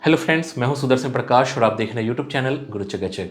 Hello friends, मैं हूं सुदर्शन प्रकाश और आप देख रहे हैं यूट्यूब चैनल गुरु चकाचक।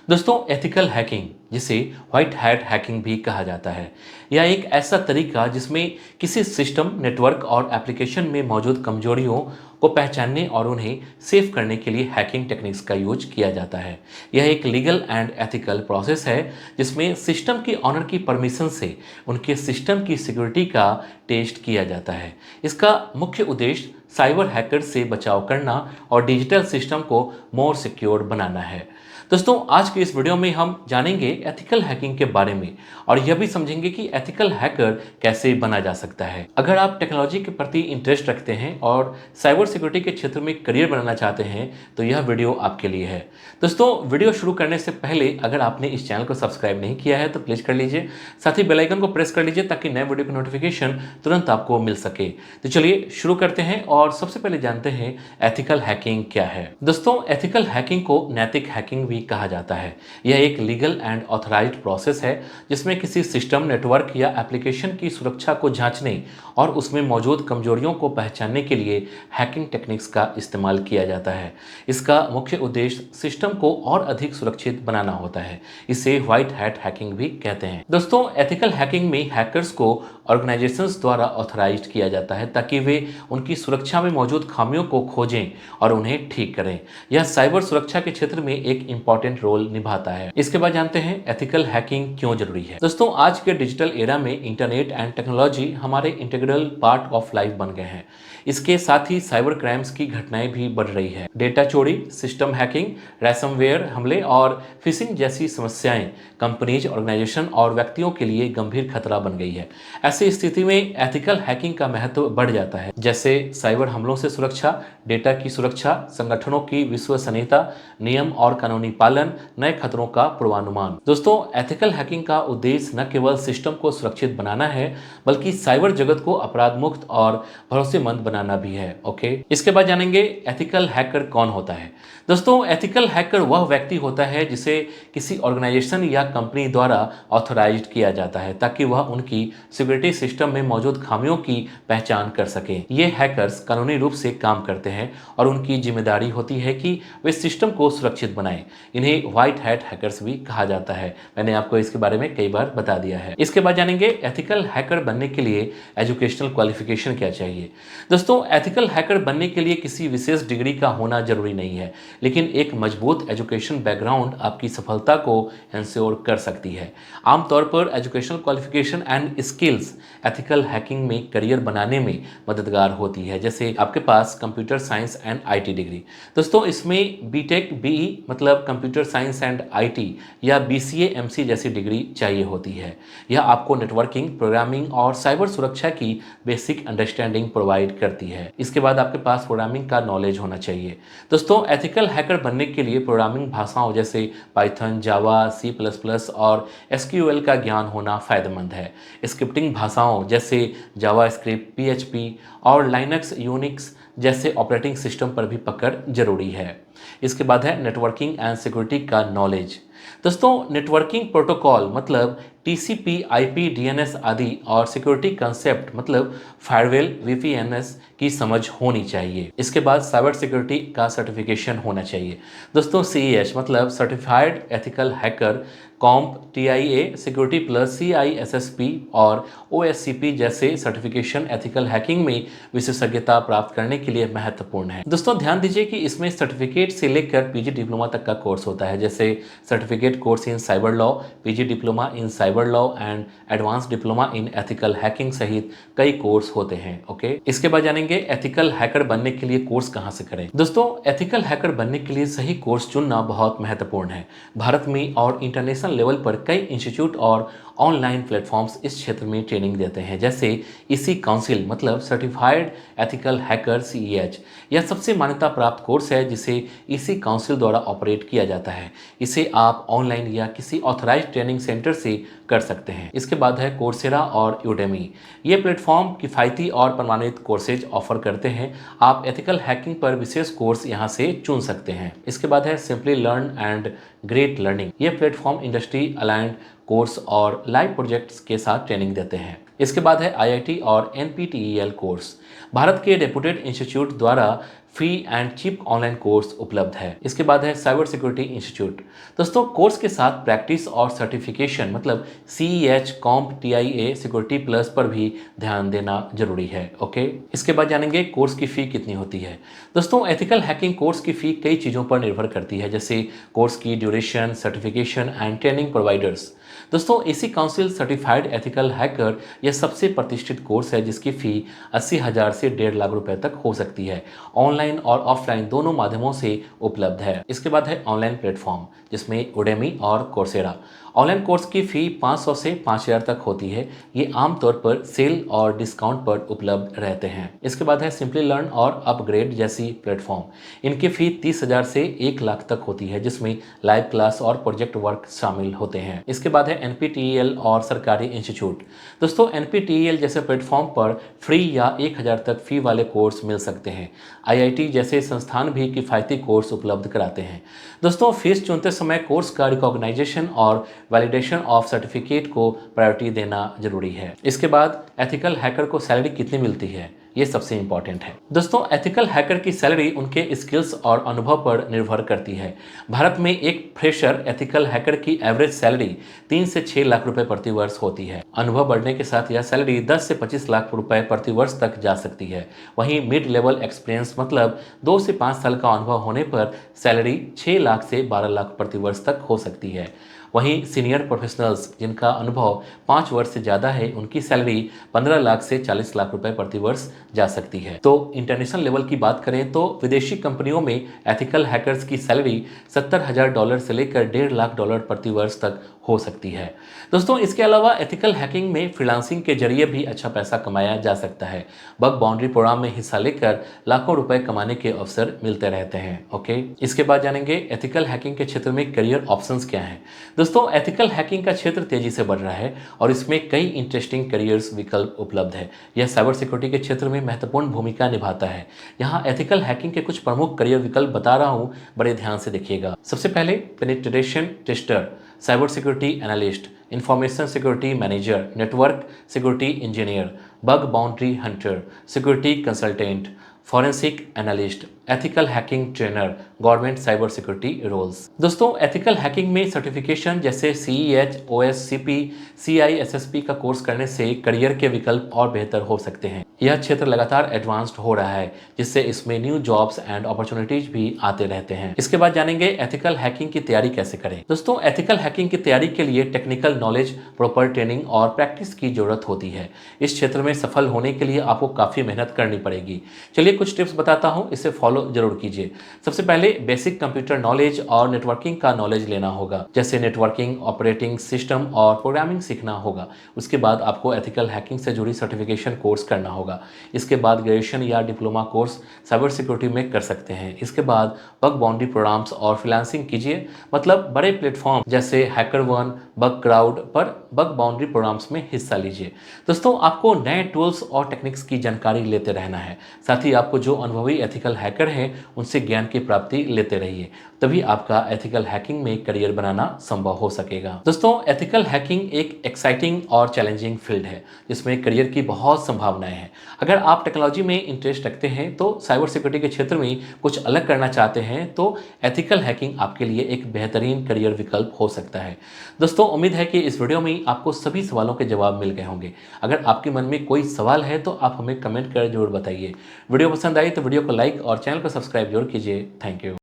दोस्तों, एथिकल हैकिंग, जिसे व्हाइट हैट हैकिंग भी कहा जाता है, यह एक ऐसा तरीका जिसमें किसी सिस्टम, नेटवर्क और एप्लीकेशन में मौजूद कमजोरियों को पहचानने और उन्हें सेव करने के लिए हैकिंग टेक्निक्स का यूज किया जाता है। यह एक लीगल एंड एथिकल प्रोसेस है जिसमें सिस्टम की ऑनर की परमिशन से उनके सिस्टम की सिक्योरिटी का टेस्ट किया जाता है। इसका मुख्य उद्देश्य साइबर हैकर से बचाव करना और डिजिटल सिस्टम को मोर सिक्योर बनाना है। दोस्तों, आज की इस वीडियो में हम जानेंगे एथिकल हैकिंग के बारे में और यह भी समझेंगे कि एथिकल हैकर कैसे बना जा सकता है। अगर आप टेक्नोलॉजी के प्रति इंटरेस्ट रखते हैं और साइबर सिक्योरिटी के क्षेत्र में करियर बनाना चाहते हैं तो यह वीडियो आपके लिए है। दोस्तों, वीडियो शुरू करने से पहले अगर आपने इस चैनल को सब्सक्राइब नहीं किया है तो प्लीज़ कर लीजिए, साथ ही बेल आइकन को प्रेस कर लीजिए ताकि नए वीडियो की नोटिफिकेशन तुरंत आपको मिल सके। तो चलिए शुरू करते हैं और सबसे पहले जानते हैं एथिकल हैकिंग क्या है। दोस्तों, एथिकल हैकिंग को नैतिक हैकिंग भी कहा जाता है। यह एक लीगल एंड ऑथराइज्ड प्रोसेस है जिसमें किसी सिस्टम, नेटवर्क या एप्लीकेशन की सुरक्षा को जांचने और उसमें मौजूद कमजोरियों को पहचानने के लिए हैकिंग टेक्निक्स का इस्तेमाल किया जाता है। इसका मुख्य उद्देश्य सिस्टम को और अधिक सुरक्षित बनाना होता है। इसे व्हाइट हैट हैकिंग भी कहते हैं। दोस्तों, एथिकल हैकिंग में हैकर्स को ऑर्गेनाइजेशंस द्वारा ऑथराइज्ड किया जाता है ताकि वे उनकी सुरक्षा में मौजूद खामियों को खोजें और उन्हें ठीक करें। यह साइबर सुरक्षा के क्षेत्र में एक इंपॉर्टेंट रोल निभाता है। इसके बाद जानते हैं एथिकल हैकिंग क्यों जरूरी है। दोस्तों, आज के डिजिटल एरा में इंटरनेट एंड टेक्नोलॉजी हमारे इंटीग्रल पार्ट ऑफ लाइफ बन गए हैं। इसके साथ ही साइबर क्राइम्स की घटनाएं भी बढ़ रही है। डेटा चोरी, सिस्टम हैकिंग, रैंसमवेयर हमले और फिशिंग जैसी समस्याएं कंपनीज, ऑर्गेनाइजेशन और व्यक्तियों के लिए गंभीर खतरा बन गई है। ऐसी स्थिति में एथिकल हैकिंग का महत्व बढ़ जाता है, जैसे साइबर हमलों से सुरक्षा, डेटा की सुरक्षा, संगठनों की विश्वसनीयता, नियम और कानूनी पालन, नए खतरों का पूर्वानुमान। दोस्तों, एथिकल हैकिंग का उद्देश्य न केवल सिस्टम को सुरक्षित बनाना है बल्कि साइबर जगत को अपराध मुक्त और भरोसेमंद बनाना भी है। ओके, इसके बाद जानेंगे एथिकल हैकर कौन होता है। दोस्तों, एथिकल हैकर वह व्यक्ति होता है जिसे किसी ऑर्गेनाइजेशन या कंपनी द्वारा ऑथराइज्ड किया जाता है ताकि वह उनकी सिक्योरिटी सिस्टम में मौजूद खामियों की पहचान कर सके। ये हैकर्स कानूनी रूप से काम करते हैं और उनकी जिम्मेदारी होती है कि वे सिस्टम को सुरक्षित बनाएं। इन्हें व्हाइट हैट हैकर्स भी कहा जाता है। मैंने आपको इसके बारे में कई बार बता दिया है। इसके बाद जानेंगे एथिकल हैकर बनने के लिए एजुकेशनल क्वालिफिकेशन क्या चाहिए। दोस्तों, एथिकल हैकर बनने के लिए किसी विशेष डिग्री का होना जरूरी नहीं है, लेकिन एक मजबूत एजुकेशन बैकग्राउंड आपकी सफलता को इंश्योर कर सकती है। आमतौर पर educational qualification and skills ethical hacking में करियर बनाने में मददगार होती है। जैसे आपके पास computer science and IT degree. दोस्तों, इसमें बीटेक, बीई मतलब कंप्यूटर साइंस एंड आईटी या बीसीए, एमसी जैसी डिग्री चाहिए होती है। यह आपको नेटवर्किंग, प्रोग्रामिंग और साइबर सुरक्षा की बेसिक अंडरस्टैंडिंग प्रोवाइड करती है। इसके बाद आपके पास प्रोग्रामिंग का नॉलेज होना चाहिए। दोस्तों, एथिकल हैकर बनने के लिए प्रोग्रामिंग भाषाओं जैसे पाइथन, जावा, सी प्लस प्लस और एसक्यूएल का ज्ञान होना फायदेमंद है। स्क्रिप्टिंग भाषाओं जैसे जावास्क्रिप्ट, पीएचपी और लाइनक्स, यूनिक्स जैसे ऑपरेटिंग सिस्टम पर भी पकड़ जरूरी है। इसके बाद है नेटवर्किंग एंड सिक्योरिटी का नॉलेज। दोस्तों, नेटवर्किंग प्रोटोकॉल मतलब टीसीपी, आईपी, डीएनएस आदि और सिक्योरिटी कंसेप्ट मतलब फायरवेल, वीपीएनएस की समझ होनी चाहिए। इसके बाद साइबर सिक्योरिटी का सर्टिफिकेशन होना चाहिए। दोस्तों, सीईएस मतलब सर्टिफाइड एथिकल हैकर, कॉम्प, टीआईए, सिक्योरिटी प्लस, सीआईएसएसपी और ओएससीपी जैसे सर्टिफिकेशन एथिकल हैकिंग में विशेषज्ञता प्राप्त करने के लिए महत्वपूर्ण है। दोस्तों, ध्यान दीजिए कि इसमें सर्टिफिकेट से लेकर पीजी डिप्लोमा तक का कोर्स होता है, जैसे certificate course in cyber law, PG diploma in cyber law and advance diploma in ethical hacking सहित कई कोर्स होते हैं। ओके, इसके बाद जानेंगे एथिकल हैकर बनने के लिए कोर्स कहां से करें। दोस्तों, एथिकल हैकर बनने के लिए सही कोर्स चुनना बहुत महत्वपूर्ण है। भारत में और इंटरनेशनल लेवल पर कई इंस्टीट्यूट और ऑनलाइन प्लेटफॉर्म्स इस क्षेत्र में ट्रेनिंग देते हैं, जैसे इसी काउंसिल मतलब सर्टिफाइड एथिकल हैकर, सीईएच। यह सबसे मान्यता प्राप्त कोर्स है जिसे इसी काउंसिल द्वारा ऑपरेट किया जाता है। इसे आप ऑनलाइन या किसी ऑथराइज्ड ट्रेनिंग सेंटर से कर सकते हैं। इसके बाद है कोर्सेरा और यूडेमी। ये प्लेटफॉर्म किफ़ायती और प्रमाणित कोर्सेज ऑफर करते हैं। आप एथिकल हैकिंग पर विशेष कोर्स यहाँ से चुन सकते हैं। इसके बाद है simply learn and great learning. ये प्लेटफॉर्म इंडस्ट्री अलाइंड कोर्स और लाइव प्रोजेक्ट्स के साथ ट्रेनिंग देते हैं। इसके बाद है आईआईटी और एनपीटीईएल कोर्स। भारत के रेपुटेड इंस्टीट्यूट द्वारा free and cheap online course उपलब्ध है। इसके बाद है साइबर सिक्योरिटी इंस्टीट्यूट। दोस्तों कोर्स के साथ प्रैक्टिस और सर्टिफिकेशन मतलब CEH, Comp, TIA, security plus पर भी ध्यान देना जरूरी है। ओके, इसके बाद जानेंगे कोर्स की फ़ी कितनी होती है। दोस्तों एथिकल हैकिंग कोर्स की फ़ी कई चीज़ों पर निर्भर करती है, जैसे कोर्स की duration, certification and training providers. दोस्तों EC council certified ethical hacker यह सबसे प्रतिष्ठित कोर्स है जिसकी फ़ी 80,000 से 1.5 लाख रुपए तक हो सकती है। ऑनलाइन और ऑफलाइन दोनों माध्यमों से उपलब्ध है। इसके बाद है ऑनलाइन प्लेटफॉर्म जिसमें उडेमी और कोर्सेरा। ऑनलाइन कोर्स की फ़ी 500 से 5,000 तक होती है। ये आमतौर पर सेल और डिस्काउंट पर उपलब्ध रहते हैं। इसके बाद है सिंपली लर्न और अपग्रेड जैसी प्लेटफॉर्म। इनकी फ़ी 30,000 से 1 लाख तक होती है जिसमें लाइव क्लास और प्रोजेक्ट वर्क शामिल होते हैं। इसके बाद है NPTEL और सरकारी इंस्टीट्यूट। दोस्तों NPTEL जैसे प्लेटफॉर्म पर फ्री या 1,000 तक फ़ी वाले कोर्स मिल सकते हैं। IIT जैसे संस्थान भी किफ़ायती कोर्स उपलब्ध कराते हैं। दोस्तों फीस चुनते समय कोर्स का रिकॉग्नाइजेशन और वैलिडेशन ऑफ सर्टिफिकेट को प्रायोरिटी देना जरूरी है। इसके बाद एथिकल हैकर को सैलरी कितनी मिलती है, ये सबसे इंपॉर्टेंट है। दोस्तों एथिकल हैकर की सैलरी उनके स्किल्स और अनुभव पर निर्भर करती है। भारत में एक फ्रेशर एथिकल हैकर की एवरेज सैलरी 3 से 6 लाख रुपए प्रति वर्ष होती है। अनुभव बढ़ने के साथ यह सैलरी 10 से 25 लाख रुपए प्रति वर्ष तक जा सकती है। वहीं मिड लेवल एक्सपीरियंस मतलब 2 से 5 साल का अनुभव होने पर सैलरी 6 लाख से 12 लाख प्रति वर्ष तक हो सकती है। वहीं सीनियर प्रोफेशनल्स जिनका अनुभव 5 वर्ष से ज़्यादा है उनकी सैलरी 15 लाख से 40 लाख रुपए प्रति वर्ष जा सकती है। तो इंटरनेशनल लेवल की बात करें तो विदेशी कंपनियों में एथिकल हैकर्स की सैलरी $70,000 से लेकर $1.5 लाख प्रति वर्ष तक हो सकती है। दोस्तों इसके अलावा एथिकल हैकिंग में फ्रीलांसिंग के जरिए भी अच्छा पैसा कमाया जा सकता है। बग बाउंड्री प्रोग्राम में हिस्सा लेकर लाखों रुपए कमाने के अवसर मिलते रहते हैं। ओके, इसके बाद जानेंगे एथिकल हैकिंग के क्षेत्र में करियर ऑप्शंस क्या हैं। दोस्तों एथिकल हैकिंग का क्षेत्र तेजी से बढ़ रहा है और इसमें कई इंटरेस्टिंग करियर्स विकल्प उपलब्ध है। यह साइबर सिक्योरिटी के क्षेत्र में महत्वपूर्ण भूमिका निभाता है। यहाँ एथिकल हैकिंग के कुछ प्रमुख करियर विकल्प बता रहा हूँ, बड़े ध्यान से देखिएगा। सबसे पहले penetration tester, cyber security analyst, information security manager, network security engineer, bug boundary hunter, security consultant, forensic analyst, ethical hacking trainer, government cyber security roles. दोस्तों एथिकल हैकिंग में सर्टिफिकेशन जैसे CEH, OSCP, CISSP का course करने से career के विकल्प और बेहतर हो सकते हैं। यह क्षेत्र लगातार एडवांस्ड हो रहा है जिससे इसमें न्यू जॉब्स एंड अपॉर्चुनिटीज भी आते रहते हैं। इसके बाद जानेंगे एथिकल हैकिंग की तैयारी कैसे करें। दोस्तों एथिकल हैकिंग की तैयारी के लिए टेक्निकल नॉलेज, प्रॉपर ट्रेनिंग और प्रैक्टिस की जरूरत होती है। इस क्षेत्र में सफल होने के लिए आपको काफ़ी मेहनत करनी पड़ेगी। चलिए कुछ टिप्स बताता हूँ, इसे फॉलो जरूर कीजिए। सबसे पहले बेसिक कंप्यूटर नॉलेज और नेटवर्किंग का नॉलेज लेना होगा, जैसे नेटवर्किंग, ऑपरेटिंग सिस्टम और प्रोग्रामिंग सीखना होगा। उसके बाद आपको एथिकल हैकिंग से जुड़ी सर्टिफिकेशन कोर्स करना होगा। इसके बाद ग्रेजुएशन या डिप्लोमा कोर्स साइबर सिक्योरिटी में कर सकते हैं। इसके बाद बग बाउंड्री प्रोग्राम्स और फ्रीलांसिंग कीजिए, मतलब बड़े प्लेटफॉर्म जैसे हैकरवन, बग क्राउड पर बग बाउंड्री प्रोग्राम्स में हिस्सा लीजिए। दोस्तों आपको नए टूल्स और टेक्निक्स की जानकारी लेते रहना है। साथ ही आपको जो अनुभवी एथिकल हैकर हैं उनसे ज्ञान की प्राप्ति लेते रहिए, तभी आपका एथिकल हैकिंग में करियर बनाना संभव हो सकेगा। दोस्तों एथिकल हैकिंग एक एक्साइटिंग और चैलेंजिंग फील्ड है जिसमें करियर की बहुत संभावनाएं हैं। अगर आप टेक्नोलॉजी में इंटरेस्ट रखते हैं तो साइबर सिक्योरिटी के क्षेत्र में कुछ अलग करना चाहते हैं तो एथिकल हैकिंग आपके लिए एक बेहतरीन करियर विकल्प हो सकता है। दोस्तों उम्मीद है कि इस वीडियो में आपको सभी सवालों के जवाब मिल गए होंगे। अगर आपके मन में कोई सवाल है तो आप हमें कमेंट कर जरूर बताइए। वीडियो पसंद आई तो वीडियो को लाइक और चैनल को सब्सक्राइब जरूर कीजिए। Thank you.